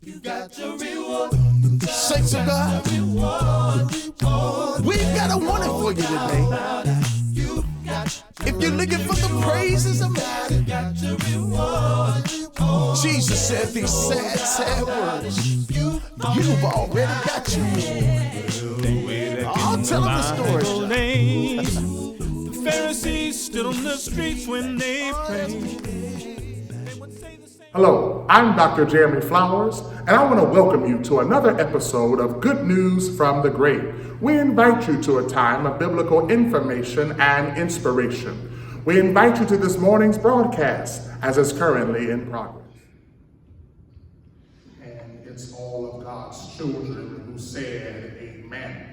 You got your reward. Saints of God, we've got a warning for you today. If you're looking for the praises of man, Jesus said these sad words. You've already got your reward. I'll tell them the story. The Pharisees stood on the streets when they prayed. Hello, I'm Dr. Jeremy Flowers, and I want to welcome you to another episode of Good News from the Grave. We invite you to a time of biblical information and inspiration. We invite you to this morning's broadcast, as is currently in progress. And it's all of God's children who said, Amen.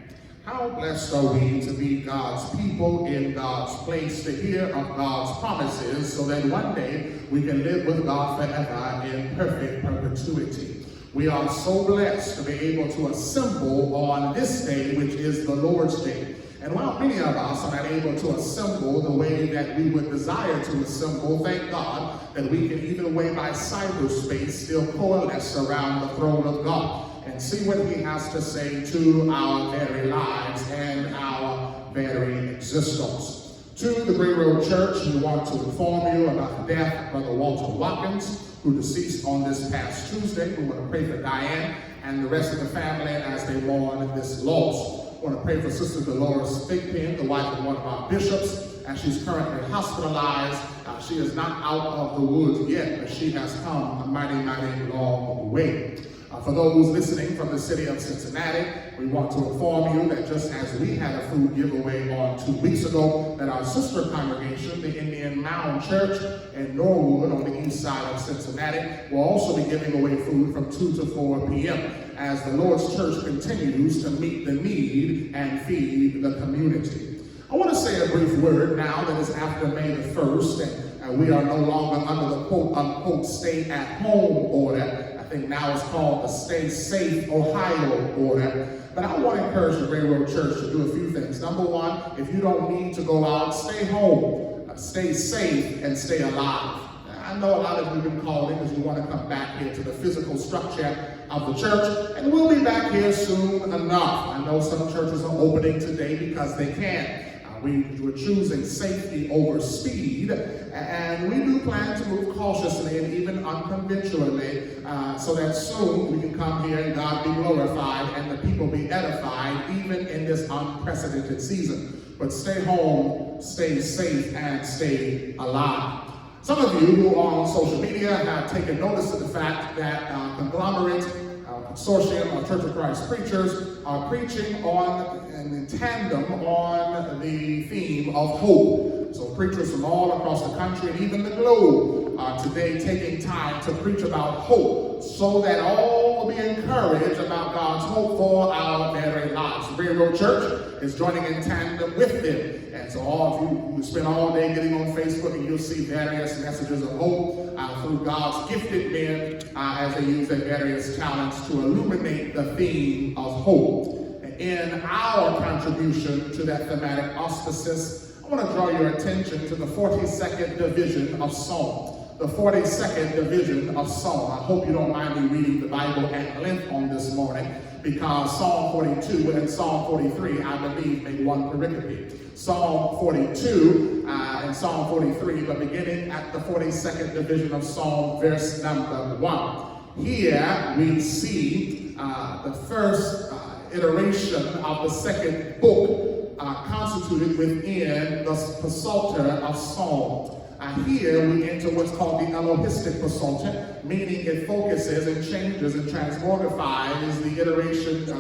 How blessed are we to be God's people in God's place, to hear of God's promises, so that one day we can live with God forever in perfect perpetuity. We are so blessed to be able to assemble on this day, which is the Lord's Day. And while many of us are not able to assemble the way that we would desire to assemble, thank God that we can, even way by cyberspace, still coalesce around the throne of God and see what he has to say to our very lives and our very existence. To the Great Road Church, we want to inform you about the death of Brother Walter Watkins, who deceased on this past Tuesday. We want to pray for Diane and the rest of the family as they mourn this loss. We want to pray for Sister Dolores Thigpen, the wife of one of our bishops, and she's currently hospitalized. She is not out of the woods yet, but she has come a mighty long way. For those listening from the city of Cincinnati, we want to inform you that just as we had a food giveaway on 2 weeks ago, that our sister congregation, the Indian Mound Church in Norwood on the east side of Cincinnati, will also be giving away food from 2 to 4 p.m. as the Lord's Church continues to meet the need and feed the community. I want to say a brief word now that is after May the 1st, and we are no longer under the quote-unquote stay-at-home order. I think now it's called the Stay Safe Ohio order. But I want to encourage the Great Road Church to do a few things. Number one, if you don't need to go out, stay home, stay safe, and stay alive. I know a lot of you have been called in because you want to come back here to the physical structure of the church, and we'll be back here soon enough. I know some churches are opening today because they can. We're choosing safety over speed, and we do plan to move cautiously and even unconventionally so that soon we can come here and God be glorified and the people be edified even in this unprecedented season. But stay home, stay safe, and stay alive. Some of you who are on social media have taken notice of the fact that conglomerate consortium of Church of Christ preachers are preaching on and in tandem on the theme of hope. So preachers from all across the country and even the globe are today taking time to preach about hope so that all will be encouraged about God's hope for our very lives. The Great Road Church is joining in tandem with them. And so all of you who spend all day getting on Facebook, and you'll see various messages of hope through God's gifted men as they use their various talents to illuminate the theme of hope. In our contribution to that thematic auspices, I want to draw your attention to the 42nd division of Psalm. The 42nd division of Psalm. I hope you don't mind me reading the Bible at length on this morning, because Psalm 42 and Psalm 43, I believe, make one pericope. Psalm 42 and Psalm 43, but beginning at the 42nd division of Psalm, verse number 1. Here we see the first iteration of the second book constituted within the Psalter of Psalm. Here we enter what's called the Elohistic Psalter, meaning it focuses and changes and transmogrifies the iteration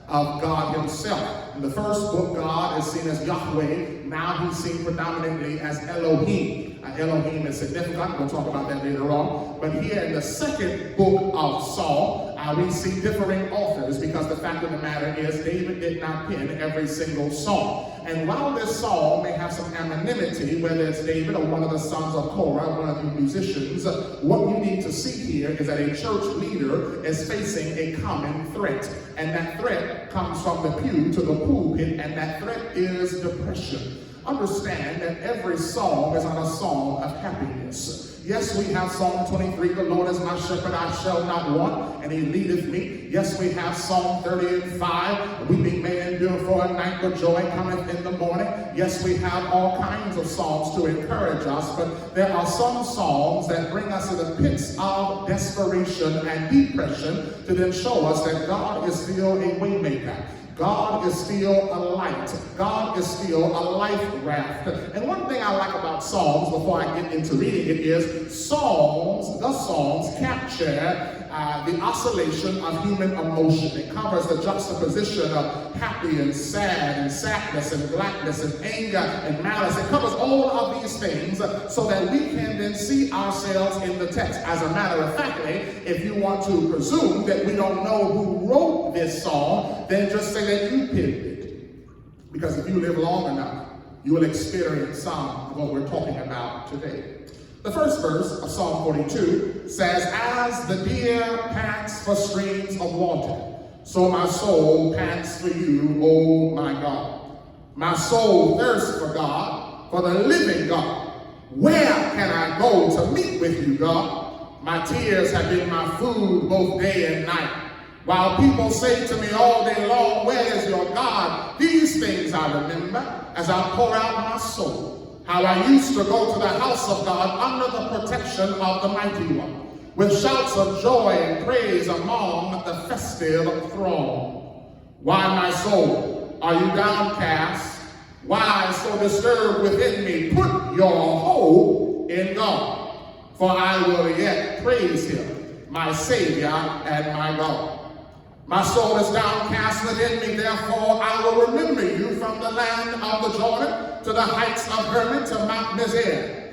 of God himself. In the first book, God is seen as Yahweh. Now he's seen predominantly as Elohim. Elohim is significant. We'll talk about that later on. But here in the second book of Psalm, we see differing authors, because the fact of the matter is David did not pen every single psalm. And while this psalm may have some anonymity, whether it's David or one of the sons of Korah, one of the musicians, what you need to see here is that a church leader is facing a common threat. And that threat comes from the pew to the pulpit, and that threat is depression. Understand that every psalm is not a psalm of happiness. Yes, we have Psalm 23, the Lord is my shepherd, I shall not want, and he leadeth me. Yes, we have Psalm 30 and 5, weeping may endure for a night, but joy cometh in the morning. Yes, we have all kinds of psalms to encourage us, but there are some psalms that bring us to the pits of desperation and depression to then show us that God is still a way maker. God is still a light. God is still a life raft. And one thing I like about Psalms, before I get into reading it, is the Psalms capture the oscillation of human emotion. It covers the juxtaposition of happy and sad and sadness and gladness and anger and malice. It covers all of these things so that we can then see ourselves in the text. As a matter of fact, if you want to presume that we don't know who wrote this song, then just say that you penned it. Because if you live long enough, you will experience some of what we're talking about today. The first verse of Psalm 42 says, "As the deer pants for streams of water, so my soul pants for you, O my God. My soul thirsts for God, for the living God. Where can I go to meet with you, God? My tears have been my food both day and night. While people say to me all day long, where is your God? These things I remember as I pour out my soul. How I used to go to the house of God under the protection of the Mighty One, with shouts of joy and praise among the festive throng. Why, my soul, are you downcast? Why so disturbed within me? Put your hope in God, for I will yet praise him, my Savior and my God. My soul is downcast within me, therefore I will remember you from the land of the Jordan to the heights of Hermon to Mount Mizar.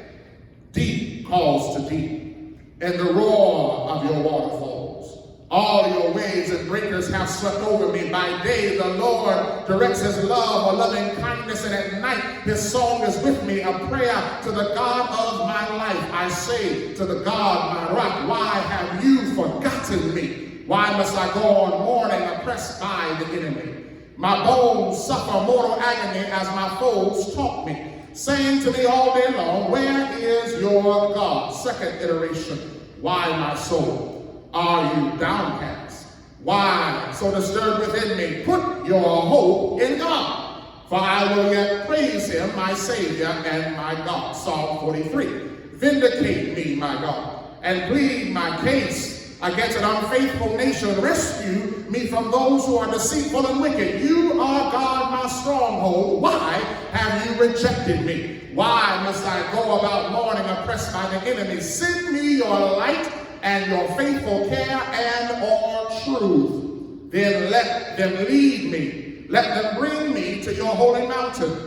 Deep calls to deep, and the roar of your waterfalls. All your waves and breakers have swept over me. By day the Lord directs his love or loving kindness, and at night his song is with me, a prayer to the God of my life. I say to the God, my rock, why have you forgotten me? Why must I go on mourning, oppressed by the enemy? My bones suffer mortal agony as my foes taunt me, saying to me all day long, where is your God? Second iteration, why, my soul, are you downcast? Why so disturbed within me? Put your hope in God, for I will yet praise him, my Savior and my God. Psalm 43, vindicate me, my God, and plead my case against an unfaithful nation. Rescue me from those who are deceitful and wicked. You are God, my stronghold. Why have you rejected me? Why must I go about mourning, oppressed by the enemy? Send me your light and your faithful care and all truth. Then let them lead me. Let them bring me to your holy mountain,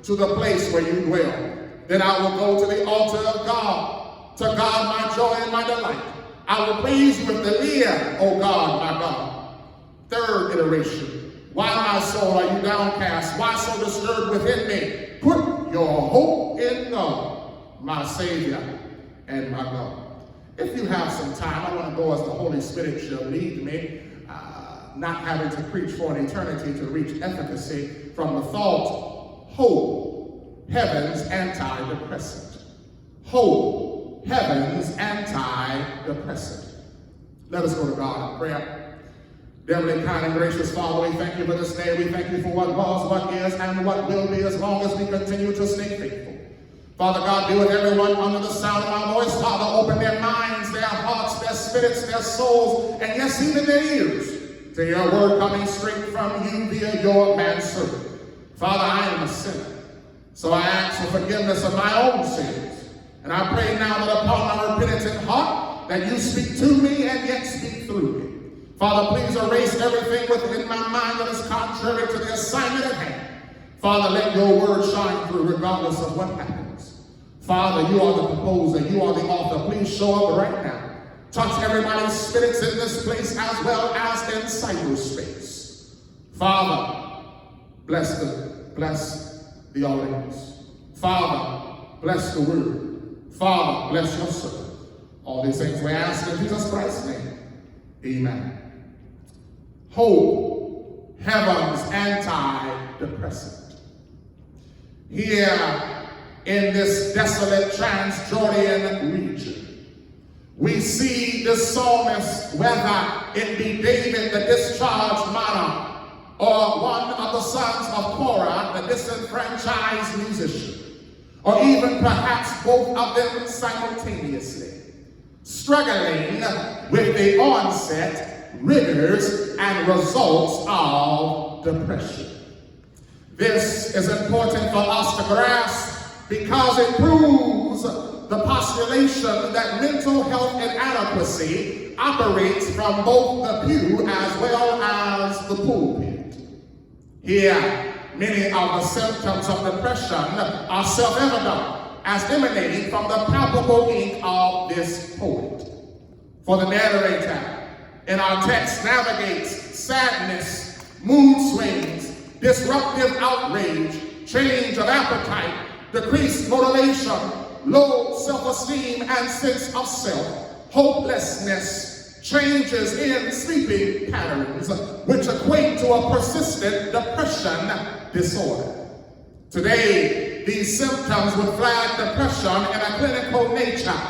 to the place where you dwell. Then I will go to the altar of God, to God my joy and my delight. I will praise you with the lyre, O God, my God. Third iteration. Why, my soul, are you downcast? Why so disturbed within me? Put your hope in God, my Savior and my God. If you have some time, I want to go as the Holy Spirit shall lead me, not having to preach for an eternity to reach efficacy from the thought, hope, heaven's antidepressant. Hope, heaven's antidepressant. Let us go to God in prayer. Dear kind and gracious Father, we thank you for this day. We thank you for what was, what is, and what will be as long as we continue to stay faithful. Father God, be with everyone under the sound of my voice. Father, open their minds, their hearts, their spirits, their souls, and yes, even their ears to your word coming straight from you via your manservant. Father, I am a sinner, so I ask for forgiveness of my own sins. And I pray now that upon my repentant heart, that you speak to me and yet speak through me. Father, please erase everything within my mind that is contrary to the assignment at hand. Father, let your word shine through regardless of what happens. Father, you are the composer, you are the author. Please show up right now. Touch everybody's spirits in this place as well as in cyberspace. Father, bless the audience. Father, bless the word. Father, bless your servant. All these things we ask in Jesus Christ's name. Amen. Hope, heaven's antidepressant. Here in this desolate Transjordan region. We see the psalmist, whether it be David, the discharged monarch, or one of the sons of Korah, the disenfranchised musician, or even perhaps both of them simultaneously, struggling with the onset, rigors, and results of depression. This is important for us to grasp because it proves the postulation that mental health inadequacy operates from both the pew as well as the pulpit. Here, many of the symptoms of depression are self-evident as emanating from the palpable ink of this poet. For the narrator in our text navigates sadness, mood swings, disruptive outrage, change of appetite, decreased motivation, low self-esteem and sense of self, hopelessness, changes in sleeping patterns, which equate to a persistent depression disorder. Today, these symptoms would flag depression in a clinical nature,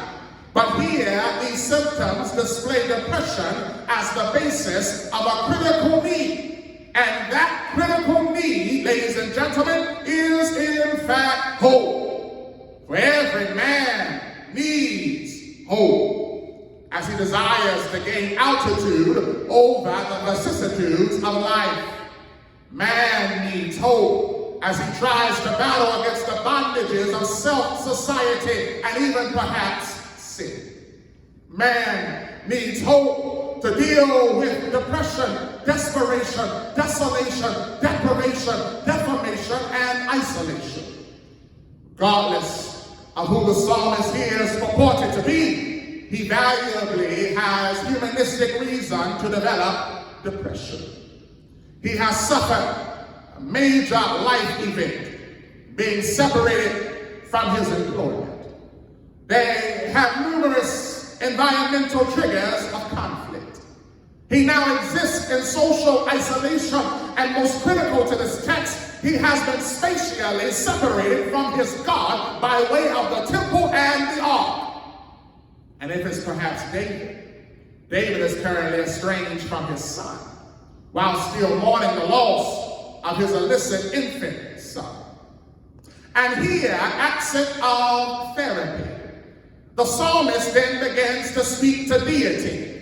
but here, these symptoms display depression as the basis of a critical need. And that critical need, ladies and gentlemen, is in fact hope. For every man needs hope, as he desires to gain altitude over the vicissitudes of life. Man needs hope as he tries to battle against the bondages of self, society, and even perhaps sin. Man needs hope to deal with depression, desperation, desolation, deprivation, defamation, and isolation. Regardless of who the psalmist here is purported to be, he valuably has humanistic reason to develop depression. He has suffered a major life event, being separated from his employment. They have numerous environmental triggers of conflict. He now exists in social isolation, and most critical to this text, he has been spatially separated from his God by way of the temple and the ark. And if it's perhaps David is currently estranged from his son, while still mourning the loss of his illicit infant son. And here, absent of therapy, the psalmist then begins to speak to deity.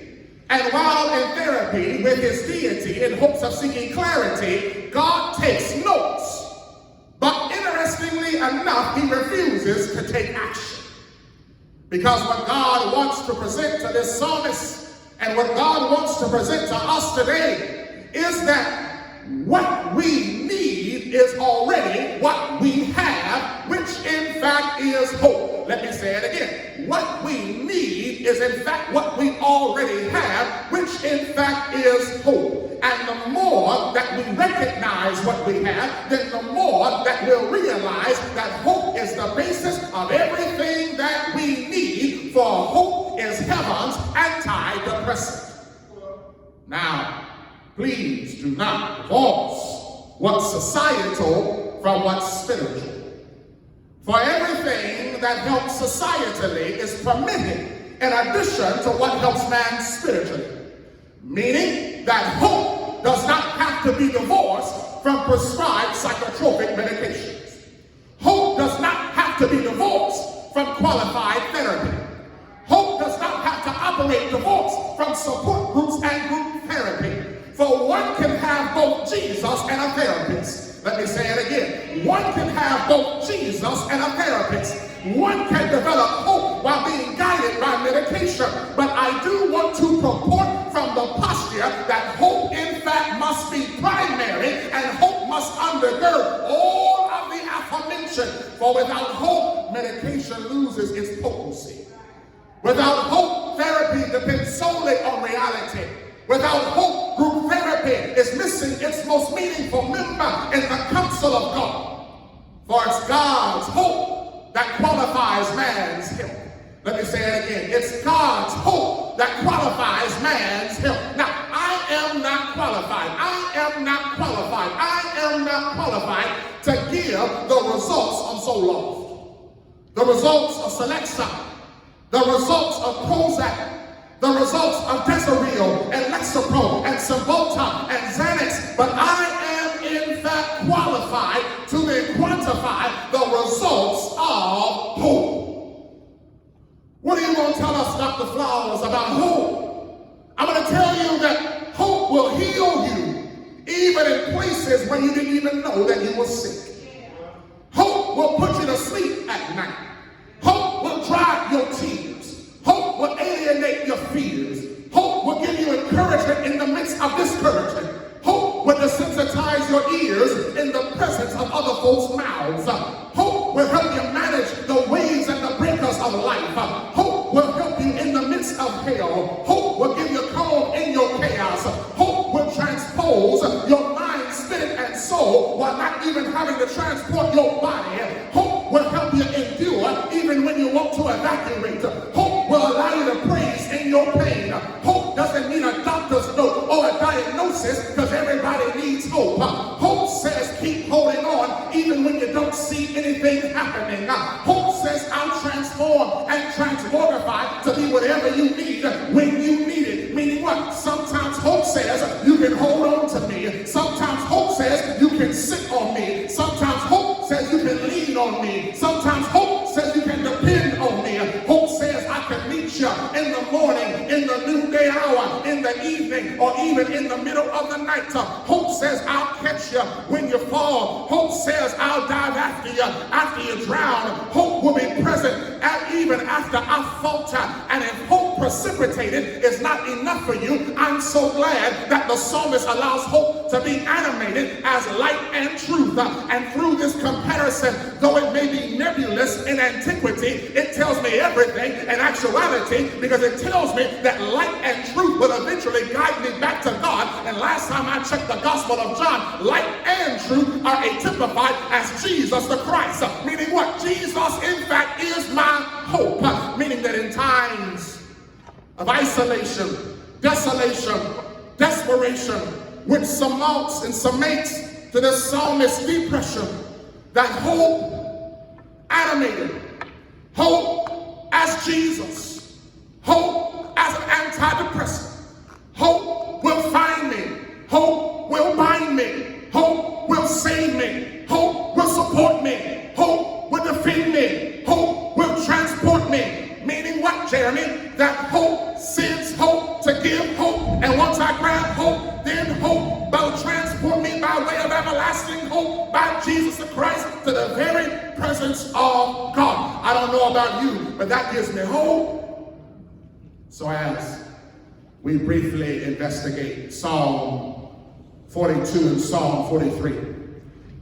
And while in therapy with his deity in hopes of seeking clarity, God takes notes. But interestingly enough, he refuses to take action. Because what God wants to present to this psalmist and what God wants to present to us today is that what we need is already what we have, which in fact is hope. Let me say it again. What we need is in fact what we already have, which in fact is hope. And the more that we recognize what we have, then the more that we'll realize that hope is the basis of everything that we need, for hope is heaven's antidepressant. Now, please do not divorce what's societal from what's spiritual. For everything that helps societally is permitted in addition to what helps man spiritually. Meaning that hope does not have to be divorced from prescribed psychotropic medications. Hope does not have to be divorced from qualified therapy. Hope does not have to operate divorced from support groups and group therapy. For one can have both Jesus and a therapist. Let me say it again. One can have both Jesus and a therapist. One can develop hope while being guided by medication. But I do want to purport from the posture that hope in fact must be primary and hope must undergird all of the aforementioned. For without hope, medication loses its potency. Without hope, therapy depends solely on reality. Without hope, group therapy is missing its most meaningful member in the counsel of God. For it's God's hope that qualifies man's help. Let me say it again. It's God's hope that qualifies man's help. Now, I am not qualified. I am not qualified. I am not qualified to give the results I'm so lost. the results of Celexa, the results of Prozac, the results of Desireel and Lexapro and Cymbalta and Xanax, but I am in fact qualified to then quantify the results of hope. What are you going to tell us, Dr. Flowers, about hope? I'm going to tell you that hope will heal you even in places where you didn't even know that you were sick. Hope will put you to sleep at night. Hope will dry your tears. Hope will alienate your fears. Hope will give you encouragement in the midst of discouragement. Hope will desensitize your ears in the presence of other folks' mouths. Hope will help you manage the waves and the breakers of life. Hope will help you in the midst of hell. Hope will give you calm in your chaos. Hope will transpose your mind, spirit, and soul while not even having to transport your body. Hope will help you endure even when you want to evacuate. Hope will allow you to praise in your pain. Hope doesn't need a doctor's note or a diagnosis because everybody needs hope. Hope says keep holding on even when you don't see anything happening. Hope says I'll transform and transmogrify to be whatever you need when you need it. Meaning what? Sometimes hope says you can hold on to me. Sometimes hope says you can sit on me. Sometimes hope says you can lean on me. Sometimes hope says you can depend on me. Hope says I can meet you in the morning, in the noonday hour, in the evening, or even in the middle of the night. Hope says I'll catch you when you fall. Hope says I'll dive after you drown. Hope will be present even after I falter. And if hope precipitated is not enough for you, I'm so glad that the psalmist allows hope to be animated as light and truth. And through this comparison, though it may be nebulous in antiquity, it tells me everything in actuality, because it tells me that light and truth will eventually guide me back to God. And last time I checked the Gospel of John, light and truth are typified as Jesus the Christ. Meaning what? Jesus, in fact, is my hope. Meaning that in times of isolation, desolation, desperation, which summates and summates to the psalmist's depression, that hope animated, hope as Jesus, hope as an antidepressant, hope will find me, hope will bind me, hope will save me, hope will support me, hope will defend me, hope will transport me. Meaning what, Jeremy? That hope sends hope to give hope, and once I grab hope, then hope will transport me by way of everlasting hope by Jesus the Christ to the very presence of God. I don't know about you, but that gives me hope. So as we briefly investigate Psalm 42 and Psalm 43,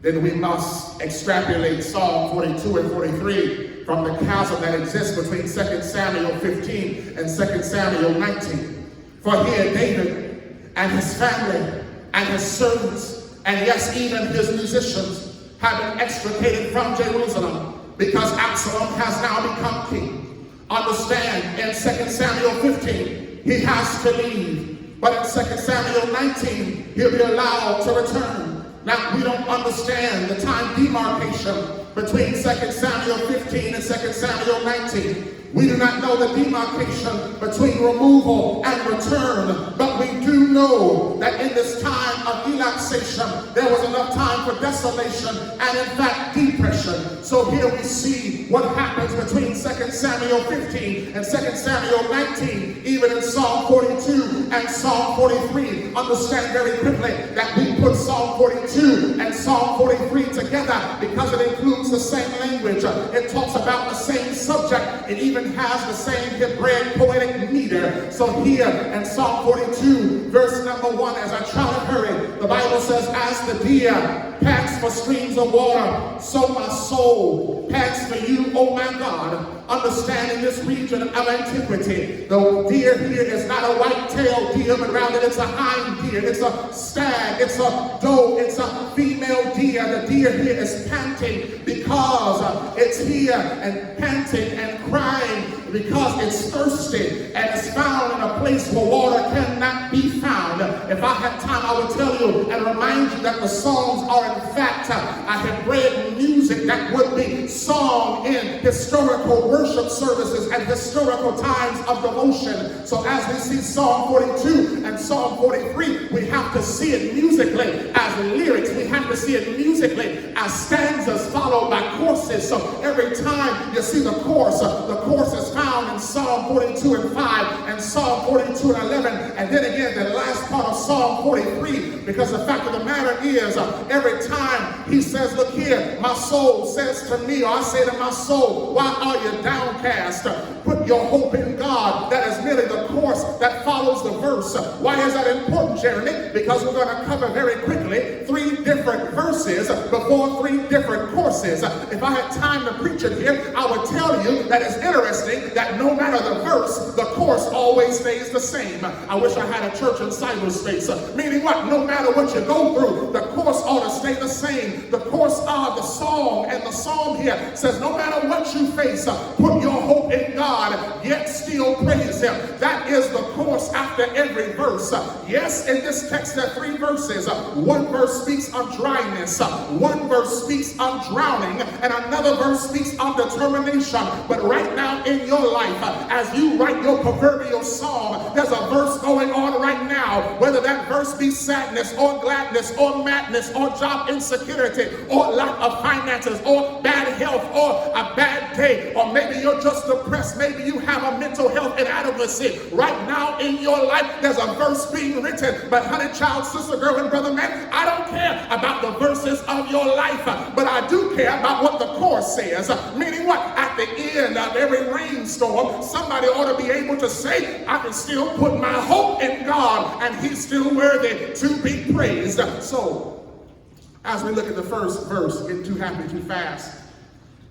then we must extrapolate Psalm 42 and 43 from the chasm that exists between 2 Samuel 15 and 2 Samuel 19. For here David and his family and his servants, and yes, even his musicians, have been extricated from Jerusalem because Absalom has now become king. Understand, in 2 Samuel 15, he has to leave. But in 2 Samuel 19, he'll be allowed to return. Now, we don't understand the time demarcation between 2 Samuel 15 and 2 Samuel 19. We do not know the demarcation between removal and return, but we do know that in this time of elapsation, there was enough time for desolation and in fact depression. So here we see what happens between 2 Samuel 15 and 2 Samuel 19, even in Psalm 42 and Psalm 43. Understand very quickly that we put Psalm 42 and Psalm 43 together because it includes the same language. It talks about the same subject. It even has the same Hebraic poetic meter. So here in Psalm 42, verse number 1, as I try to hurry, the Bible says, as the deer pants for streams of water, so my soul pants for you, O my God. Understand, in this region of antiquity, the deer here is not a white-tailed deer, but rather it's a hind deer, it's a stag, it's a doe, it's a female deer. The deer here is panting because it's here and panting and crying because it's thirsty and it's found in a place where water cannot be found. If I had time, I would tell you and remind you that the Psalms are in fact a Hebraic music that would be sung in historical worship services and historical times of devotion. So as we see Psalm 42 and Psalm 43, we have to see it musically as lyrics. We have to see it musically as stanzas followed by choruses. So every time you see the chorus is found in Psalm 42 and 5 and Psalm 42 and 11, and then again the last part of Psalm 43, because the fact of the matter is, every time he says, look here, my soul says to me, or I say to my soul, why are you downcast? Put your hope in God. That is merely the chorus that follows the verse. Why is that important, Jeremy? Because we're going to cover very quickly 3 different verses before 3 different courses. If I had time to preach it here, I would tell you that it's interesting that no matter the verse, the course always stays the same. I wish I had a church in cyberspace. Meaning what? No matter what you go through, the course ought to stay the same. The course of the song and the psalm here says no matter what you face, put your hope in God, yet still praise him. That is the course after every verse. Yes, in this text there are 3 verses. One verse speaks of dryness, one verse speaks of drowning, and another verse speaks of determination. But right now in your life, as you write your proverbial psalm, there's a verse going on right now, whether that verse be sadness or gladness or madness or job insecurity or lack of finances or bad health or a bad day, or maybe you're just depressed, maybe you have a mental health inadequacy. Right now in your life there's a verse being written. But honey, child, sister, girl, and brother, man, I don't care about the verses of your life, but I do care about what the chorus says. Meaning what? At the end of every rainstorm, somebody ought to be able to say, I can still put my hope in God and he's still worthy to be praised. So as we look at the first verse, getting too happy too fast,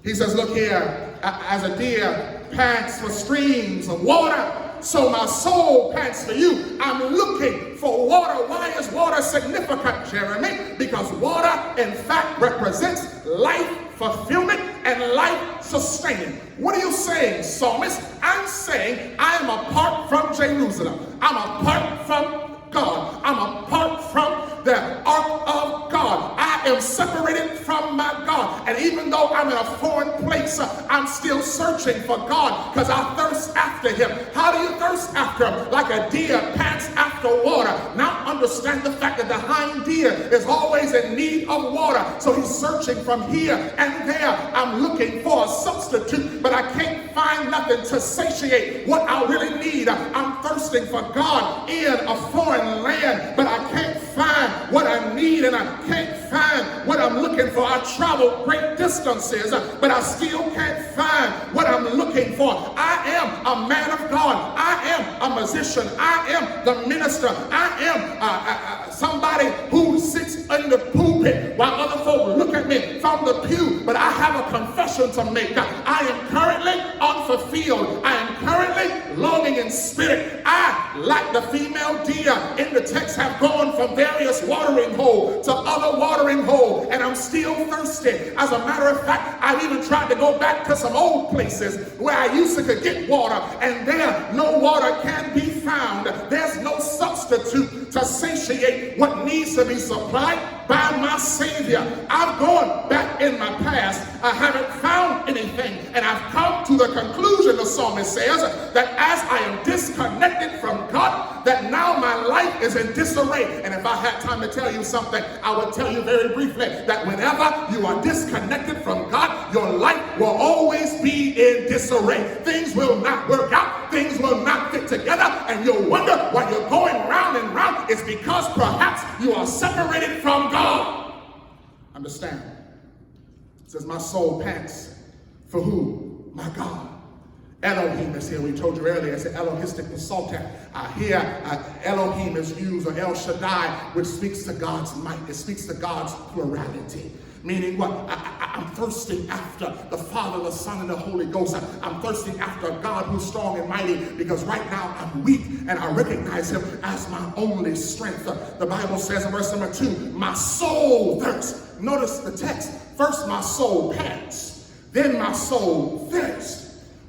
he says, look here, as a deer pants for streams of water, so my soul pants for you. I'm looking for water. Why is water significant, Jeremy? Because water, in fact, represents life fulfillment and life sustaining. What are you saying, psalmist? I'm saying I am apart from Jerusalem. I'm apart from God. I'm apart from the ark of God. I am separated from my God. And even though I'm in a foreign place, I'm still searching for God because I thirst after him. How do you thirst after him? Like a deer pants after water. Now understand the fact that the hind deer is always in need of water. So he's searching from here and there. I'm looking for a substitute, but I can't find nothing to satiate what I really need. I'm thirsting for God in a foreign land, but I can't find what I need, and I can't find what I'm looking for. I travel great distances, but I still can't find what I'm looking for. I am a man of God. I am a musician. I am the minister. I am somebody who sits in the pulpit while other folk look at me from the pew, but I have a confession to make. I am currently unfulfilled. I am currently longing in spirit. I, like the female deer in the text, have gone from various watering hole to other watering hole, and I'm still thirsty. As a matter of fact, I've even tried to go back to some old places where I used to could get water, and there no water can be found. There's no substitute to satiate what needs to be supplied by my Savior. I've gone back in my past. I haven't found anything, and I've come to the conclusion, the psalmist says, that as I am disconnected from God, that now my life is in disarray. And if I had time to tell you something, I would tell you very briefly that whenever you are disconnected from God, your life will always be in disarray. Things will not work out. Things will not fit together, and you'll wonder why you're going round and round. It's because perhaps you are separated from God. Understand? It says, my soul pants for who? My God. Elohim is here. We told you earlier, it's an Elohistic psalter. Here, Elohim is used, or El Shaddai, which speaks to God's might. It speaks to God's plurality. Meaning what? I'm thirsting after the Father, the Son, and the Holy Ghost. I'm thirsting after a God who's strong and mighty, because right now I'm weak and I recognize him as my only strength. The Bible says in verse number 2, my soul thirsts. Notice the text. First my soul pants, then my soul thirsts.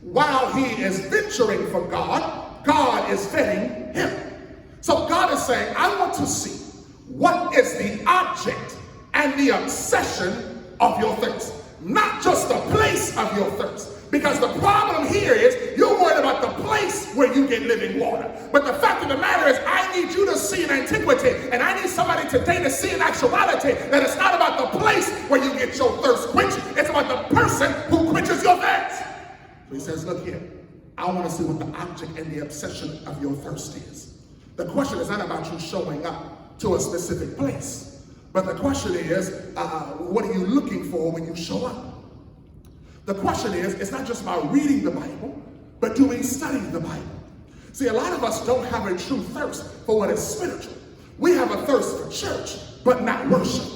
While he is venturing for God, God is fetting him. So God is saying, I want to see what is the object and the obsession of your thirst. Not just the place of your thirst, Because the problem here is you're worried about the place where you get living water. But the fact of the matter is I need you to see in antiquity, and I need somebody today to see in actuality that it's not about the place where you get your thirst quenched. It's about the person who quenches your thirst. So he says, look here, I want to see what the object and the obsession of your thirst is. The question is not about you showing up to a specific place, but the question is, what are you looking for when you show up? The question is, it's not just about reading the Bible, but do we study the Bible? See, a lot of us don't have a true thirst for what is spiritual. We have a thirst for church, but not worship.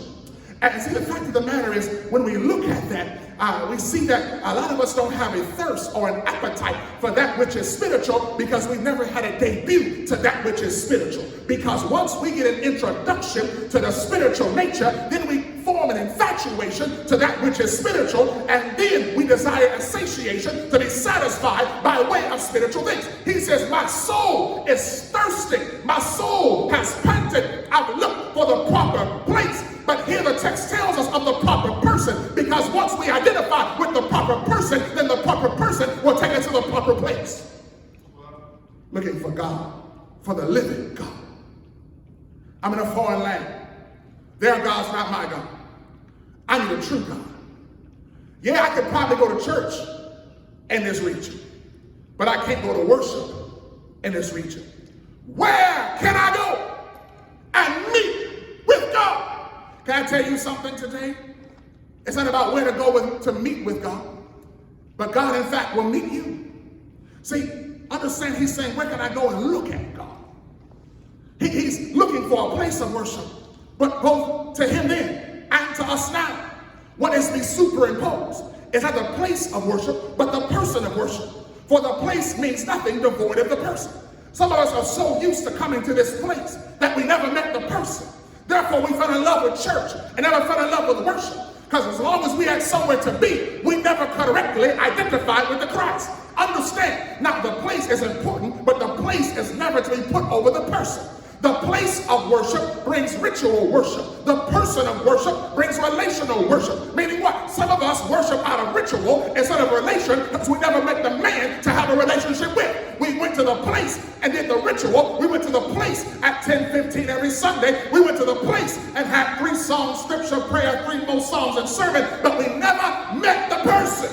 And see, the fact of the matter is, when we look at that, we see that a lot of us don't have a thirst or an appetite for that which is spiritual because we've never had a debut to that which is spiritual. Because once we get an introduction to the spiritual nature, then we form an infatuation to that which is spiritual, and then we desire a satiation to be satisfied by way of spiritual things. He says, my soul is thirsting. My soul has panted. I've looked for the proper place. But here the text tells us of the proper person, because once we identify with the proper person, then the proper person will take us to the proper place. Looking for God, for the living God. I'm in a foreign land. Their God's not my God. I need a true God. Yeah, I could probably go to church in this region, but I can't go to worship in this region. Where can I go and meet with God? Can I tell you something today? It's not about where to go to meet with God, but God, in fact, will meet you. See, understand, he's saying, where can I go and look at God? He's looking for a place of worship, but both to him then and to us now. What is be superimposed is not the place of worship, but the person of worship. For the place means nothing devoid of the person. Some of us are so used to coming to this place that we never met the person. Therefore, we fell in love with church and never fell in love with worship. Because as long as we had somewhere to be, we never correctly identified with the Christ. Understand, now the place is important, but the place is never to be put over the person. The place of worship brings ritual worship. The person of worship brings relational worship. Meaning what? Some of us worship out of ritual instead of relation because we never met the man to have a relationship with. We went to the place and did the ritual. We went to the place at 10:15 every Sunday. We went to the place and had 3 songs, scripture, prayer, 3 more songs and sermon, but we never met the person.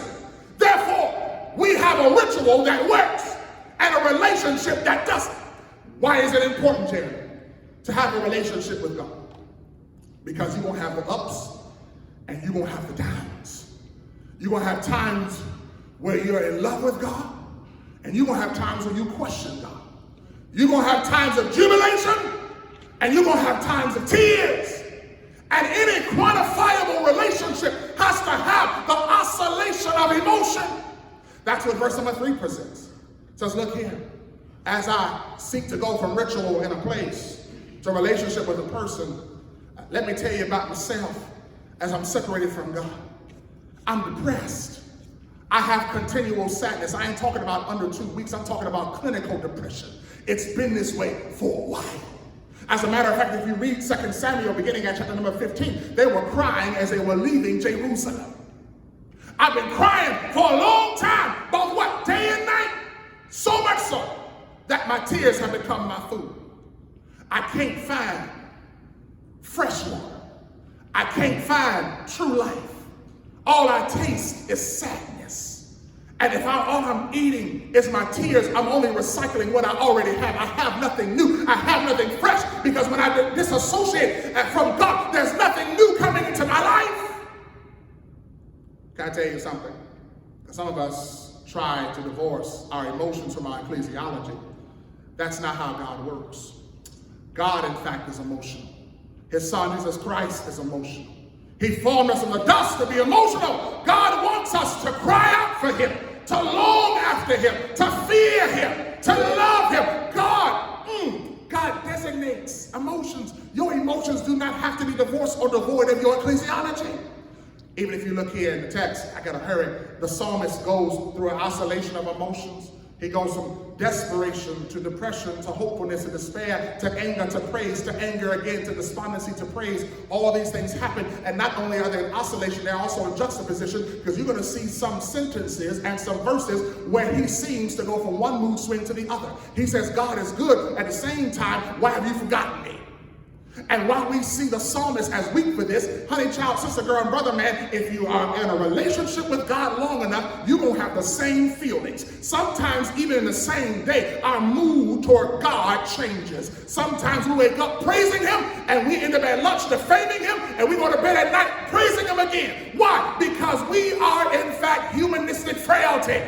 Therefore, we have a ritual that works and a relationship that doesn't. Why is it important, Jerry, to have a relationship with God? Because you're going to have the ups and you're going to have the downs. You're going to have times where you're in love with God, and you're going to have times when you question God. You're going to have times of jubilation, and you're going to have times of tears. And any quantifiable relationship has to have the oscillation of emotion. That's what verse number 3 presents. It says, look here. As I seek to go from ritual in a place to relationship with a person, let me tell you about myself as I'm separated from God. I'm depressed. I have continual sadness. I ain't talking about under 2 weeks. I'm talking about clinical depression. It's been this way for a while. As a matter of fact, if you read 2 Samuel beginning at chapter number 15, they were crying as they were leaving Jerusalem. I've been crying for a long time, both what, day and night? So much so that my tears have become my food. I can't find fresh water. I can't find true life. All I taste is sadness. And if all I'm eating is my tears, I'm only recycling what I already have. I have nothing new. I have nothing fresh, because when I disassociate from God, there's nothing new coming into my life. Can I tell you something? Some of us try to divorce our emotions from our ecclesiology. That's not how God works. God, in fact, is emotional. His son, Jesus Christ, is emotional. He formed us from the dust to be emotional. God wants us to cry out for him, to long after him, to fear him, to love him. God designates emotions. Your emotions do not have to be divorced or devoid of your ecclesiology. Even if you look here in the text, I gotta hurry. The psalmist goes through an oscillation of emotions. He goes from desperation to depression to hopefulness to despair to anger to praise to anger again to despondency to praise. All these things happen, and not only are they in oscillation, they're also in juxtaposition, because you're going to see some sentences and some verses where he seems to go from one mood swing to the other. He says God is good. At the same time, why have you forgotten me? And while we see the psalmist as weak for this, honey, child, sister, girl, and brother, man, if you are in a relationship with God long enough, you're going to have the same feelings. Sometimes, even in the same day, our mood toward God changes. Sometimes we wake up praising him, and we end up at lunch defaming him, and we go to bed at night praising him again. Why? Because we are, in fact, humanistic frailty.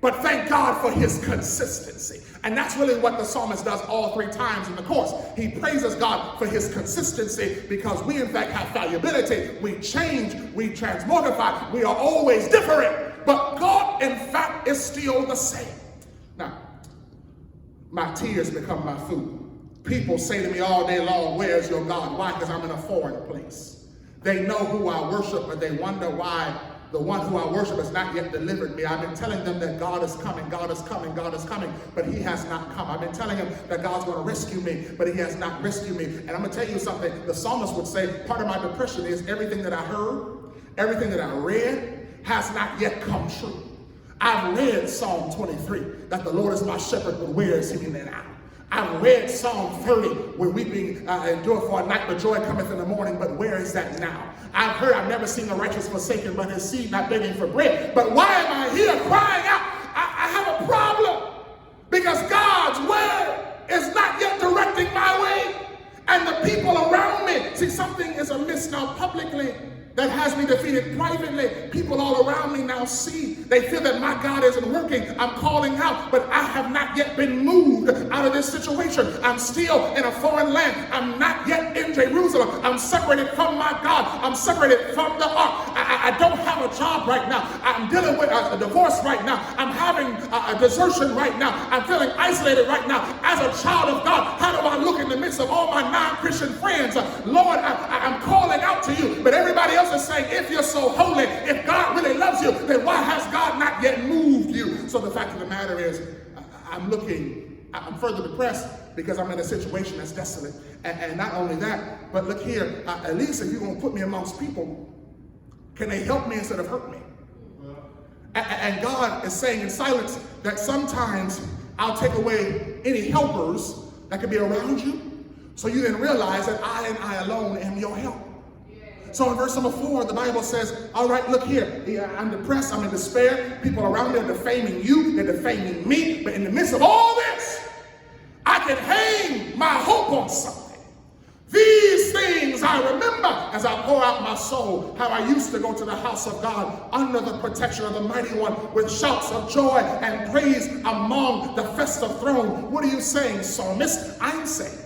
But thank God for his consistency. And that's really what the psalmist does all three times in the course. He praises God for his consistency, because we in fact have fallibility. We change, we transmogrify, we are always different. But God in fact is still the same. Now, my tears become my food. People say to me all day long, where's your God? Why? Because I'm in a foreign place. They know who I worship, but they wonder why the one who I worship has not yet delivered me. I've been telling them that God is coming, God is coming, God is coming, but he has not come. I've been telling him that God's going to rescue me, but he has not rescued me. And I'm going to tell you something. The psalmist would say, part of my depression is everything that I heard, everything that I read has not yet come true. I've read Psalm 23, that the Lord is my shepherd, but where is he now? I've read Psalm 30, where weeping endure for a night, but joy cometh in the morning, but where is that now? I've never seen the righteous forsaken, but his seed not begging for bread. But why am I here crying out? I have a problem, because God's word is not yet directing my way, and the people around me. See, something is amiss now publicly that has me defeated privately. People all around me now see. They feel that my God isn't working. I'm calling out, but I have not yet been moved out of this situation. I'm still in a foreign land. I'm not yet in Jerusalem. I'm separated from my God. I'm separated from the ark. I don't have a job right now. I'm dealing with a divorce right now. I'm having a desertion right now. I'm feeling isolated right now. As a child of God, how do I look in the midst of all my non-Christian friends? Lord, I'm calling out to you, but everybody else is saying, if you're so holy, if God really loves you, then why has God not yet moved you? So the fact of the matter is, I'm further depressed because I'm in a situation that's desolate. And not only that, but look here, at least if you're going to put me amongst people, can they help me instead of hurt me? And God is saying in silence that sometimes I'll take away any helpers that could be around you, so you didn't realize that I and I alone am your help. So in verse number 4, the Bible says, all right, look here. I'm depressed. I'm in despair. People around me are defaming you. They're defaming me. But in the midst of all this, I can hang my hope on something. These things I remember as I pour out my soul, how I used to go to the house of God under the protection of the Mighty One with shouts of joy and praise among the festive throne. What are you saying, psalmist? I'm saying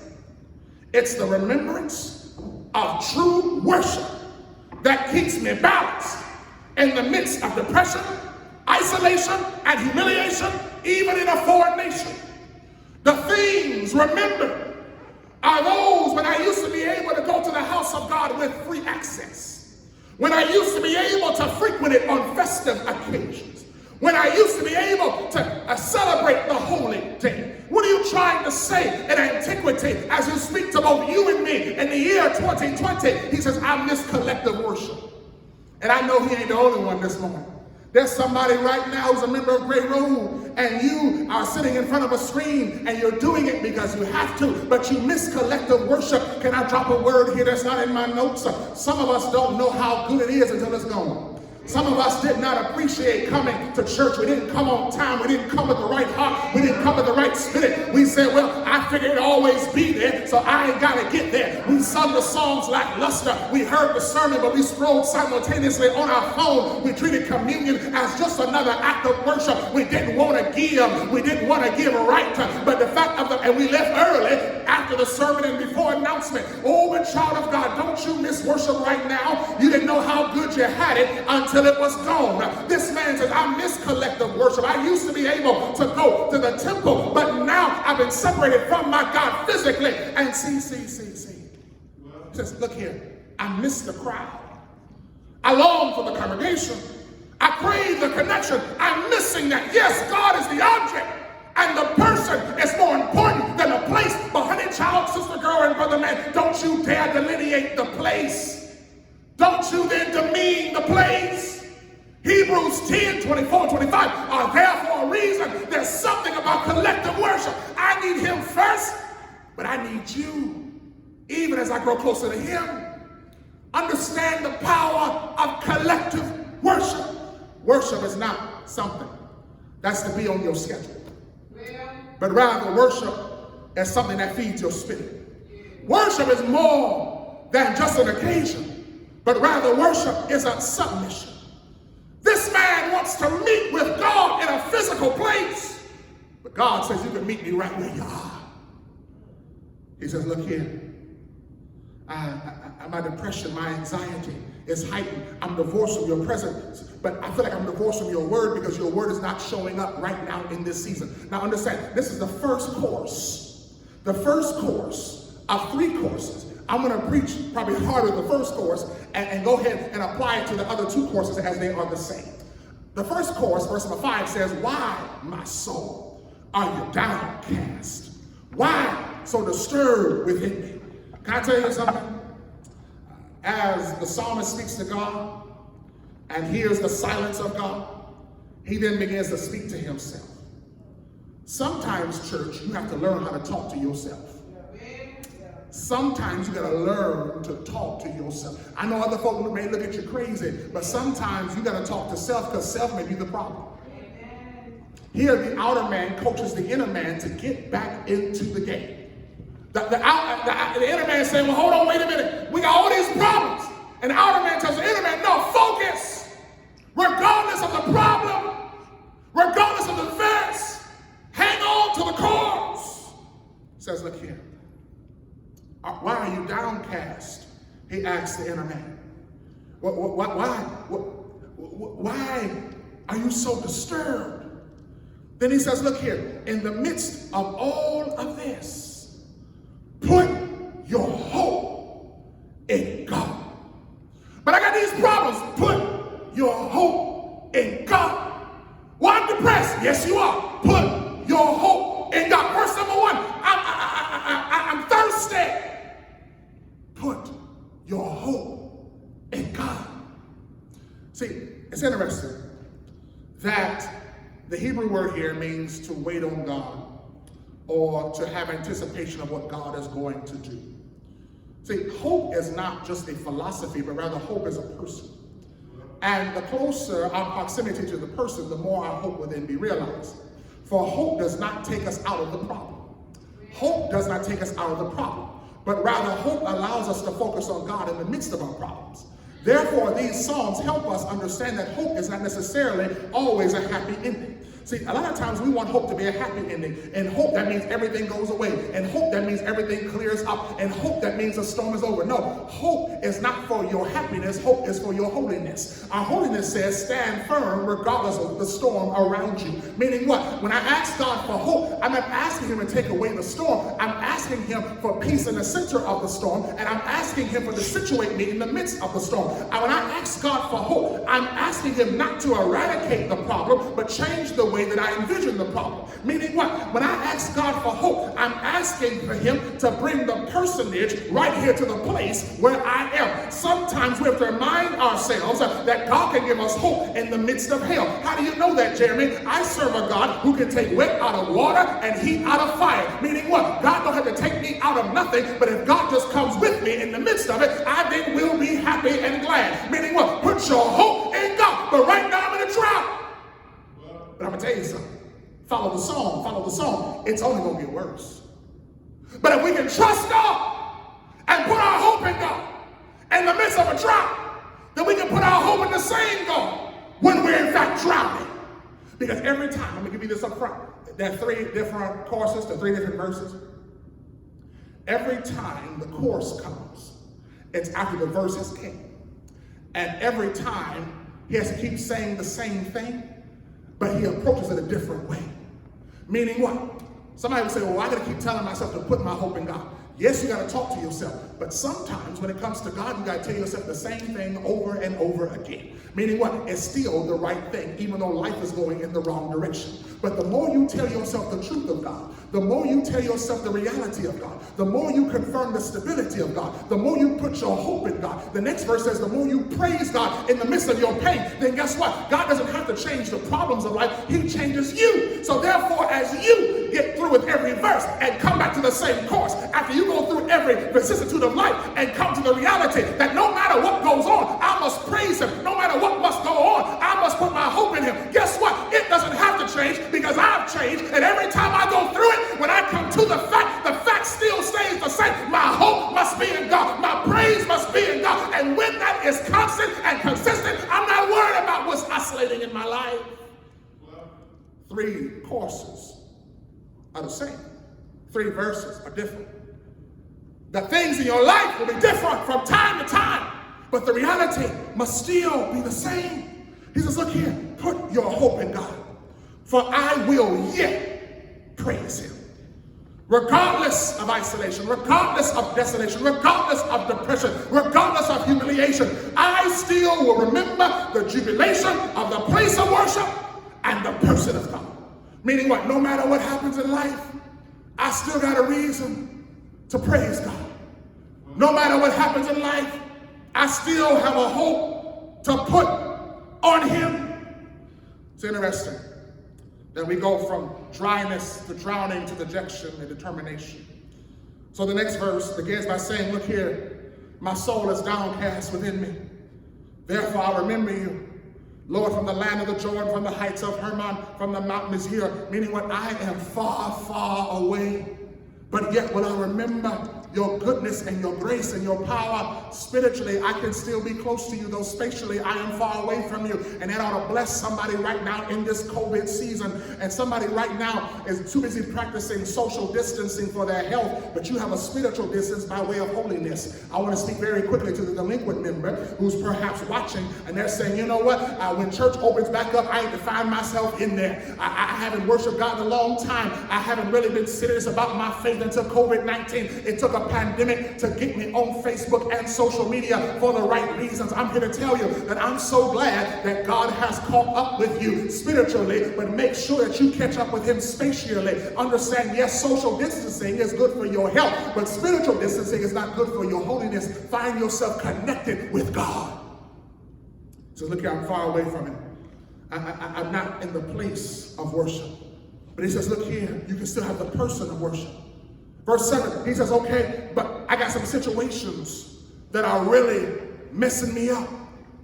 it's the remembrance of true worship that keeps me balanced in the midst of depression, isolation, and humiliation, even in a foreign nation. The things remembered are those when I used to be able to go to the house of God with free access, when I used to be able to frequent it on festive occasions, when I used to be able to celebrate the holy day. What are you trying to say in antiquity as you speak to both you and me in the year 2020? He says, I miss collective worship. And I know he ain't the only one this morning. There's somebody right now who's a member of Great Road, and you are sitting in front of a screen and you're doing it because you have to, but you miss collective worship. Can I drop a word here that's not in my notes? Some of us don't know how good it is until it's gone. Some of us did not appreciate coming to church. We didn't come on time. We didn't come with the right heart. We didn't come with the right spirit. We said, well, I figured it'd always be there, so I ain't got to get there. We sung the songs like luster. We heard the sermon, but we scrolled simultaneously on our phone. We treated communion as just another act of worship. We didn't want to give. We didn't want to give right. But the fact of and we left early after the sermon and before announcement. Oh, but child of God, don't you miss worship right now? You didn't know how good you had it until it was gone. This man says, I miss collective worship. I used to be able to go to the temple, but now I've been separated from my God physically. And see. He says, look here, I miss the crowd. I long for the congregation. I crave the connection. I'm missing that. Yes, God is the object, and the person is more important than the place. But honey, child, sister, girl, and brother, man, don't you dare delineate the place. Don't you then demean the place. Hebrews 10, 24, 25 are there for a reason. There's something about collective worship. I need him first, but I need you. Even as I grow closer to him, understand the power of collective worship. Worship is not something that's to be on your schedule, but rather worship is something that feeds your spirit. Worship is more than just an occasion, but rather worship is a submission. This man wants to meet with God in a physical place, but God says you can meet me right where you are. He says, look here, my depression, my anxiety is heightened. I'm divorced from your presence, but I feel like I'm divorced from your word because your word is not showing up right now in this season. Now understand, this is the first course of 3 courses. I'm going to preach probably harder the first course and go ahead and apply it to the other 2 courses as they are the same. The first course, verse number 5 says, why, my soul, are you downcast? Why so disturbed within me? Can I tell you something? As the psalmist speaks to God and hears the silence of God, he then begins to speak to himself. Sometimes, church, you have to learn how to talk to yourself. Sometimes you gotta learn to talk to yourself. I know other folk may look at you crazy, but sometimes you gotta talk to self because self may be the problem. Here, the outer man coaches the inner man to get back into the game. The inner man is saying, well, hold on, wait a minute. We got all these problems. And the outer man tells the inner man, no, focus. Regardless of the problem, regardless of the verse, hang on to the cause. He says, look here. Why are you downcast? He asks the inner man. Why are you so disturbed? Then he says, look here, in the midst of all of this, put your hope in God. But I got these problems. Put your hope in God. Well, I'm depressed. Yes, you are. Put your hope in God. Verse number 1, I'm thirsty. Put your hope in God. See, it's interesting that the Hebrew word here means to wait on God or to have anticipation of what God is going to do. See, hope is not just a philosophy, but rather hope is a person. And the closer our proximity to the person, the more our hope will then be realized. For hope does not take us out of the problem. Hope does not take us out of the problem, but rather hope allows us to focus on God in the midst of our problems. Therefore, these Psalms help us understand that hope is not necessarily always a happy ending. See, a lot of times we want hope to be a happy ending, and hope that means everything goes away, and hope that means everything clears up, and hope that means the storm is over. No, hope is not for your happiness, hope is for your holiness. Our holiness says stand firm regardless of the storm around you. Meaning what? When I ask God for hope, I'm not asking him to take away the storm. I'm asking him for peace in the center of the storm, and I'm asking him to situate me in the midst of the storm. And when I ask God for hope, I'm asking him not to eradicate the problem, but change the way that I envision the problem. Meaning what? When I ask God for hope, I'm asking for him to bring the personage right here to the place where I am. Sometimes we have to remind ourselves that God can give us hope in the midst of hell. How do you know that, Jeremy? I serve a God who can take wet out of water and heat out of fire. Meaning what? God don't have to take me out of nothing, but if God just comes with me in the midst of it, I then will be happy and glad. Meaning what? Put your hope in God. But right now I'm in a drought. But I'm going to tell you something. Follow the song. It's only going to get worse. But if we can trust God and put our hope in God in the midst of a drought, then we can put our hope in the same God when we're in fact drowning. Because every time, let me give you this up front, there are 3 different courses, there are 3 different verses. Every time the chorus comes, it's after the verses came. And every time he has to keep saying the same thing, but he approaches it a different way. Meaning what? Somebody would say, well, I got to keep telling myself to put my hope in God. Yes, you got to talk to yourself, but sometimes when it comes to God, you got to tell yourself the same thing over and over again. Meaning what? It's still the right thing, even though life is going in the wrong direction. But the more you tell yourself the truth of God, the more you tell yourself the reality of God, the more you confirm the stability of God, the more you put your hope in God. The next verse says, the more you praise God in the midst of your pain, then guess what? God doesn't have to change the problems of life. He changes you. So therefore, as you get through with every verse and come back to the same course, after you go through every vicissitude of life and come to the reality that no matter what goes on, I must praise him. No matter what must go on, I must put my hope in him. Guess what? It doesn't have to change because I've changed. And every time I go through it, when I come to the fact still stays the same. My hope must be in God. My praise must be in God. And when that is constant and consistent, I'm not worried about what's oscillating in my life. 3 courses are the same. 3 verses are different. The things in your life will be different from time to time, but the reality must still be the same. He says, look here, put your hope in God, for I will yet praise him. Regardless of isolation, regardless of desolation, regardless of depression, regardless of humiliation, I still will remember the jubilation of the place of worship and the person of God. Meaning what? No matter what happens in life, I still got a reason to praise God. No matter what happens in life, I still have a hope to put on him. It's interesting that we go from dryness to drowning to dejection and determination. So the next verse begins by saying, look here, my soul is downcast within me. Therefore I remember you, Lord, from the land of the Jordan, from the heights of Hermon, from the mountains here. Meaning what? I am far, far away. But yet will I remember your goodness and your grace and your power. Spiritually, I can still be close to you, though spatially I am far away from you. And that ought to bless somebody right now in this COVID season. And somebody right now is too busy practicing social distancing for their health, but you have a spiritual distance by way of holiness. I want to speak very quickly to the delinquent member who's perhaps watching, and they're saying, you know what, when church opens back up, I ain't to find myself in there. I haven't worshiped God in a long time. I haven't really been serious about my faith until COVID-19. It took a pandemic to get me on Facebook and social media for the right reasons. I'm here to tell you that I'm so glad that God has caught up with you spiritually, but make sure that you catch up with him spatially. Understand, yes, social distancing is good for your health, but spiritual distancing is not good for your holiness. Find yourself connected with God. So look here, I'm far away from him. I'm not in the place of worship. But he says, look here, you can still have the person of worship. Verse 7, he says, okay, but I got some situations that are really messing me up.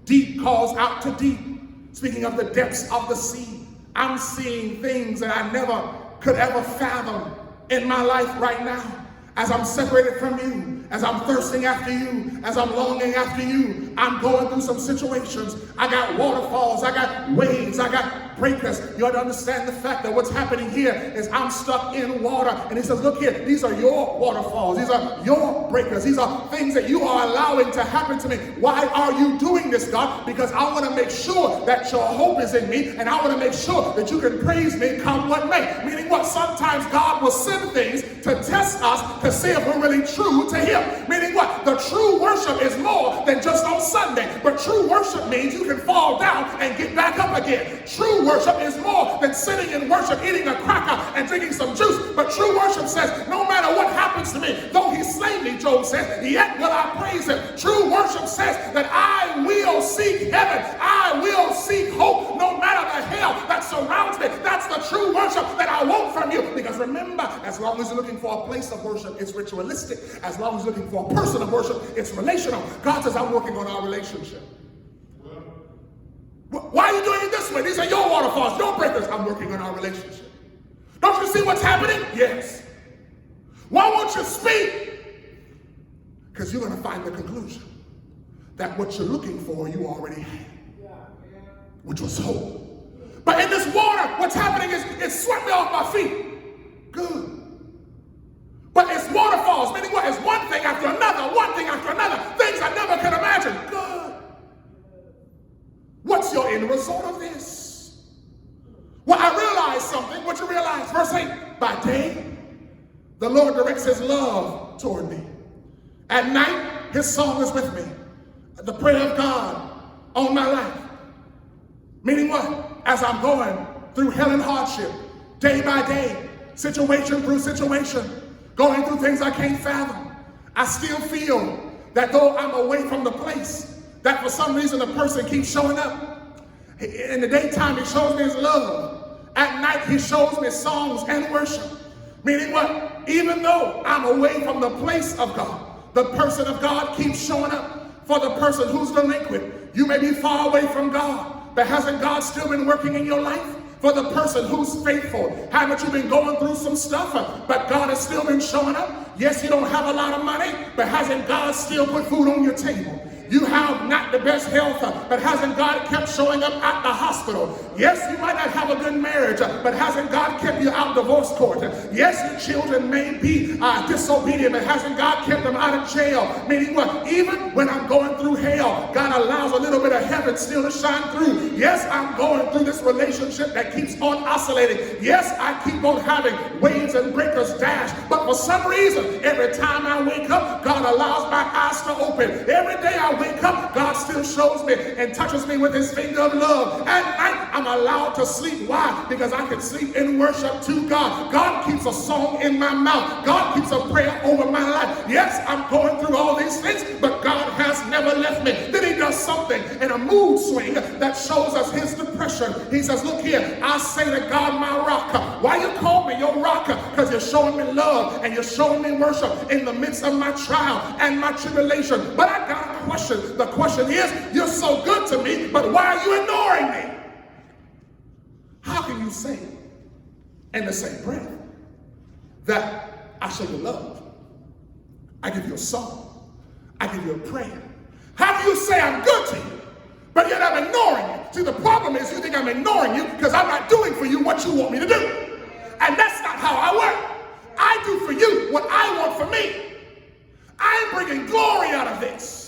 Deep calls out to deep. Speaking of the depths of the sea, I'm seeing things that I never could ever fathom in my life right now. As I'm separated from you, as I'm thirsting after you, as I'm longing after you, I'm going through some situations. I got waterfalls, I got waves, I got breakers. You ought to understand the fact that what's happening here is I'm stuck in water. And he says, look here, these are your waterfalls. These are your breakers. These are things that you are allowing to happen to me. Why are you doing this, God? Because I want to make sure that your hope is in me, and I want to make sure that you can praise me come what may. Meaning what? Sometimes God will send things to test us to see if we're really true to him. Meaning what? The true worship is more than just on Sunday. But true worship means you can fall down and get back up again. True worship is more than sitting in worship, eating a cracker and drinking some juice. But true worship says, no matter what happens to me, though he slay me, Job says, yet will I praise him. True worship says that I will seek heaven. I will seek hope no matter the hell that surrounds me. That's the true worship that I want from you. Because remember, as long as you're looking for a place of worship, it's ritualistic. As long as you're looking for a person of worship, it's relational. God says, I'm working on our relationship. Why are you doing it this way? These are your waterfalls, your breakers. I'm working on our relationship. Don't you see what's happening? Yes. Why won't you speak? Because you're going to find the conclusion that what you're looking for, you already had, which was hope. But in this water, what's happening is it swept me off my feet. Good. But it's waterfalls, meaning what? It's one thing after another, one thing after another, things I never could imagine. Good. What's your end result of this? Well, I realized something. What you realize? Verse 8, by day, the Lord directs his love toward At night, his song is with me. The prayer of God on my life. Meaning what? As I'm going through hell and hardship, day by day, situation through situation, going through things I can't fathom, I still feel that though I'm away from the place, that for some reason the person keeps showing up. In the daytime, he shows me his love. At night, he shows me songs and worship. Meaning what? Even though I'm away from the place of God, the person of God keeps showing up. For the person who's delinquent, you may be far away from God, but hasn't God still been working in your life? For the person who's faithful, haven't you been going through some stuff, but God has still been showing up? Yes, you don't have a lot of money, but hasn't God still put food on your table? You have not the best health, but hasn't God kept showing up at the hospital? Yes, you might not have a good marriage, but hasn't God kept you out divorce court? Yes, your children may be disobedient, but hasn't God kept them out of jail? Meaning what? Even when I'm going through hell, God allows a little bit of heaven still to shine through. Yes, I'm going through this relationship that keeps on oscillating. Yes, I keep on having waves and breakers dash, but for some reason, every time I wake up, God allows my eyes to open. Every day I wake up, God still shows me and touches me with his finger of love. At night, I'm allowed to sleep. Why? Because I can sleep in worship to God. God keeps a song in my mouth. God keeps a prayer over my life. Yes, I'm going through all these things, but God has never left me. Then he does something in a mood swing that shows us his depression. He says, look here, I say to God, my rock. Why you call me your rock? Because you're showing me love and you're showing me worship in the midst of my trial and my tribulation. But I got a question. The question is, you're so good to me, but why are you ignoring me? How can you say in the same breath that I show you love, I give you a song, I give you a prayer? How do you say I'm good to you, but yet I'm ignoring you? See, the problem is you think I'm ignoring you because I'm not doing for you what you want me to do. And that's not how I work. I do for you what I want for me. I'm bringing glory out of this.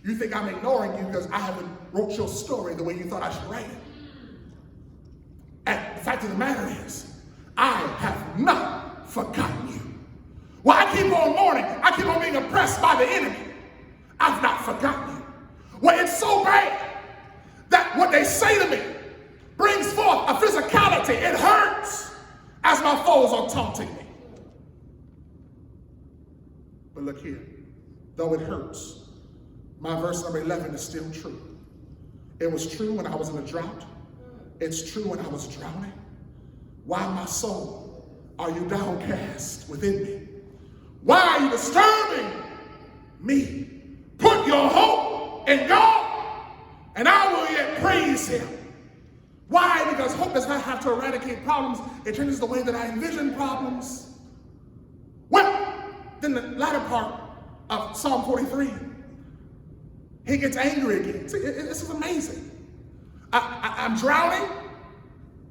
You think I'm ignoring you because I haven't wrote your story the way you thought I should write it. And the fact of the matter is, I have not forgotten you. Well, I keep on mourning. I keep on being oppressed by the enemy. I've not forgotten you. Well, it's so bad that what they say to me brings forth a physicality. It hurts as my foes are taunting me. But look here, though it hurts, my verse number 11 is still true. It was true when I was in a drought. It's true when I was drowning. Why, my soul, are you downcast within me? Why are you disturbing me? Put your hope in God, and I will yet praise him. Why? Because hope does not have to eradicate problems. It changes the way that I envision problems. Well, then the latter part of Psalm 43, he gets angry again. See, this is amazing. I'm drowning,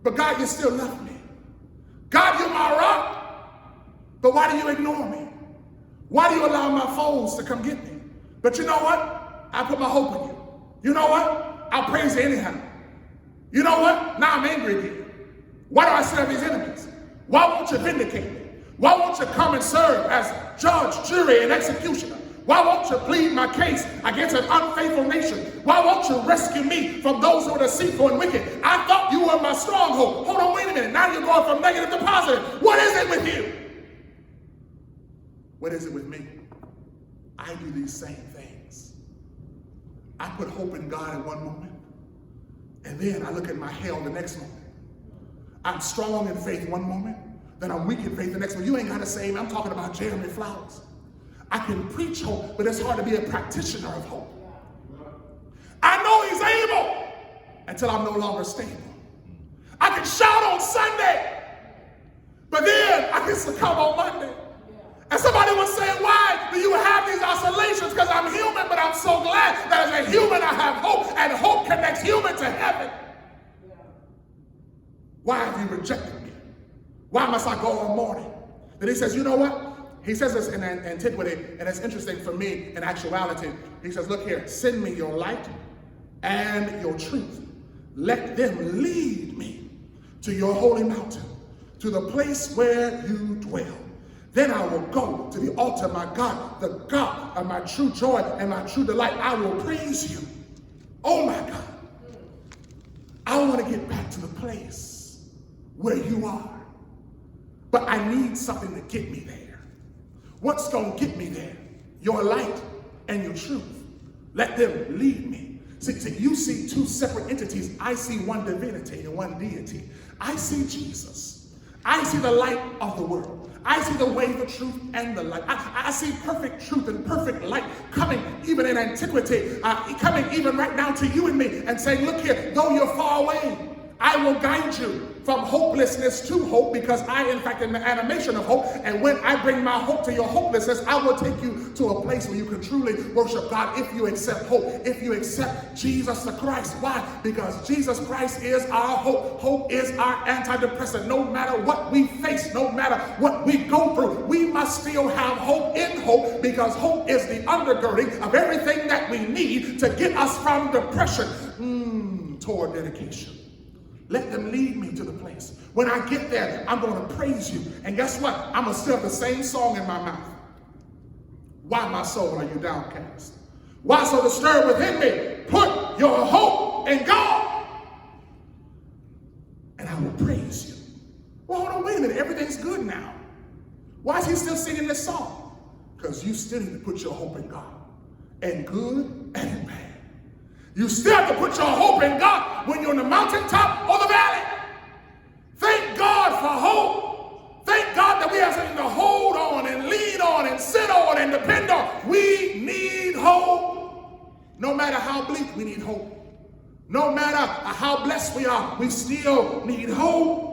but God, you still love me. God, you're my rock, but why do you ignore me? Why do you allow my foes to come get me? But you know what? I put my hope in you. You know what? I'll praise you anyhow. You know what? Now I'm angry again. Why do I serve these enemies? Why won't you vindicate me? Why won't you come and serve as judge, jury, and executioner? Why won't you plead my case against an unfaithful nation? Why won't you rescue me from those who are deceitful and wicked? I thought you were my stronghold. Hold on, wait a minute. Now you're going from negative to positive. What is it with you? What is it with me? I do these same things. I put hope in God in one moment, and then I look at my hell the next moment. I'm strong in faith one moment, then I'm weak in faith the next one. You ain't got to say me. I'm talking about Jeremy Flowers. I can preach hope, but it's hard to be a practitioner of hope. I know he's able until I'm no longer stable. I can shout on Sunday, but then I can succumb on Monday. And somebody was saying, why do you have these oscillations? Because I'm human, but I'm so glad that as a human I have hope, and hope connects human to heaven. Why have you rejected me? Why must I go on mourning? Then he says, you know what? He says this in antiquity, and it's interesting for me in actuality. He says, look here, send me your light and your truth. Let them lead me to your holy mountain, to the place where you dwell. Then I will go to the altar, my God, the God of my true joy and my true delight. I will praise you. Oh my God. I want to get back to the place where you are. But I need something to get me there. What's going to get me there? Your light and your truth. Let them lead me. See, you see two separate entities. I see one divinity and one deity. I see Jesus. I see the light of the world. I see the way, the truth, and the light. I see perfect truth and perfect light coming even in antiquity, coming even right now to you and me and saying, look here, though you're far away, I will guide you from hopelessness to hope, because I, in fact, am the animation of hope. And when I bring my hope to your hopelessness, I will take you to a place where you can truly worship God if you accept hope, if you accept Jesus the Christ. Why? Because Jesus Christ is our hope. Hope is our antidepressant. No matter what we face, no matter what we go through, we must still have hope in hope, because hope is the undergirding of everything that we need to get us from depression toward dedication. Let them lead me to the place. When I get there, I'm going to praise you. And guess what? I'm going to still have the same song in my mouth. Why, my soul, are you downcast? Why so disturbed within me? Put your hope in God, and I will praise you. Well, hold on, wait a minute. Everything's good now. Why is he still singing this song? Because you still need to put your hope in God, in good and in bad. You still have to put your hope in God when you're on the mountaintop or the valley. Thank God for hope. Thank God that we have something to hold on and lean on and sit on and depend on. We need hope. No matter how bleak, we need hope. No matter how blessed we are, we still need hope.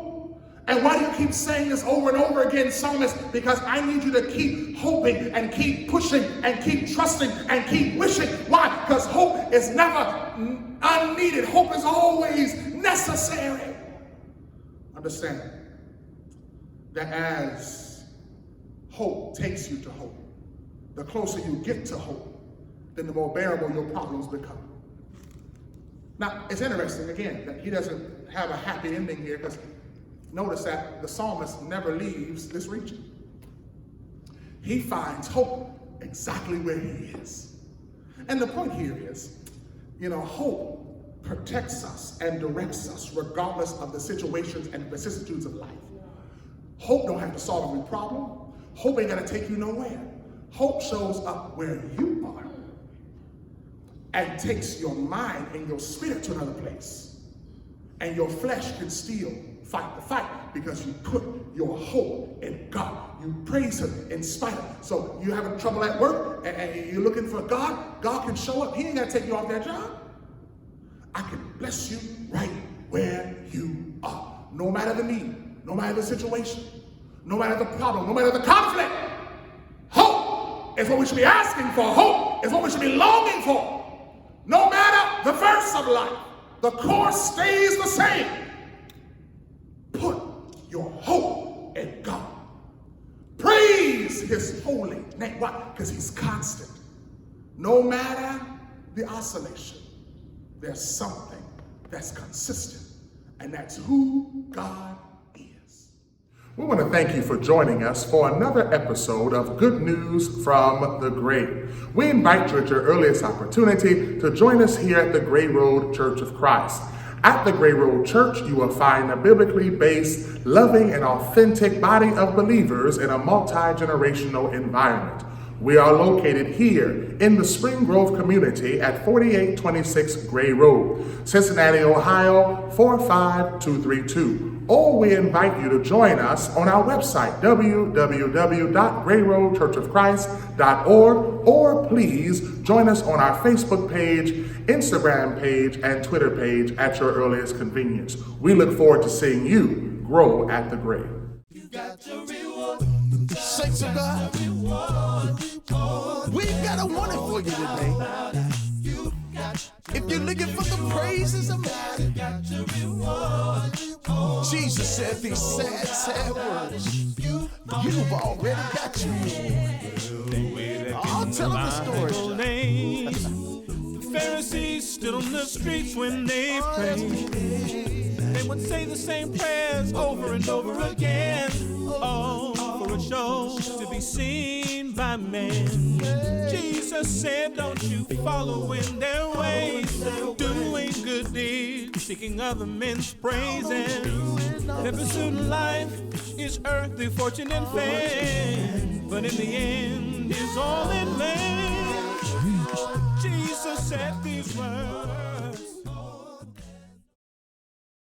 And why do you keep saying this over and over again, psalmist? Because I need you to keep hoping and keep pushing and keep trusting and keep wishing. Why? Because hope is never unneeded. Hope is always necessary. Understand that as hope takes you to hope, the closer you get to hope, then the more bearable your problems become. Now, it's interesting, again, that he doesn't have a happy ending here, because notice that the psalmist never leaves this region. He finds hope exactly where he is. And the point here is, hope protects us and directs us regardless of the situations and vicissitudes of life. Hope don't have to solve every problem. Hope ain't gonna take you nowhere. Hope shows up where you are and takes your mind and your spirit to another place. And your flesh can still fight the fight because you put your hope in God. You praise him in spite of it. So you're having trouble at work and you're looking for God. God can show up. He ain't got to take you off that job. I can bless you right where you are. No matter the need, no matter the situation, no matter the problem, no matter the conflict. Hope is what we should be asking for. Hope is what we should be longing for. No matter the verse of life, the course stays the same. Put your hope in God. Praise his holy name. Why? Because he's constant. No matter the oscillation, there's something that's consistent, and that's who God is. We want to thank you for joining us for another episode of Good News from the Grave. We invite you at your earliest opportunity to join us here at the Gray Road Church of Christ. At the Gray Road Church, you will find a biblically based, loving, and authentic body of believers in a multi-generational environment. We are located here in the Spring Grove community at 4826 Gray Road, Cincinnati, Ohio 45232. Or we invite you to join us on our website, www.grayroadchurchofchrist.org, or please join us on our Facebook page, Instagram page, and Twitter page at your earliest convenience. We look forward to seeing you grow at the grave. You got your reward. Saints of God, we got a warning for you today. If you're looking for the praises of God, Jesus said these sad words. You've already got your reward. I'll tell them the story. The Pharisees stood on the streets when they prayed. They would say the same prayers over and over again. Oh, for a show to be seen by men. Jesus said, don't you follow in their ways, doing good deeds, seeking other men's praises. Their pursuit in life is earthly fortune and fame, but in the end is all in vain. Jesus said these words.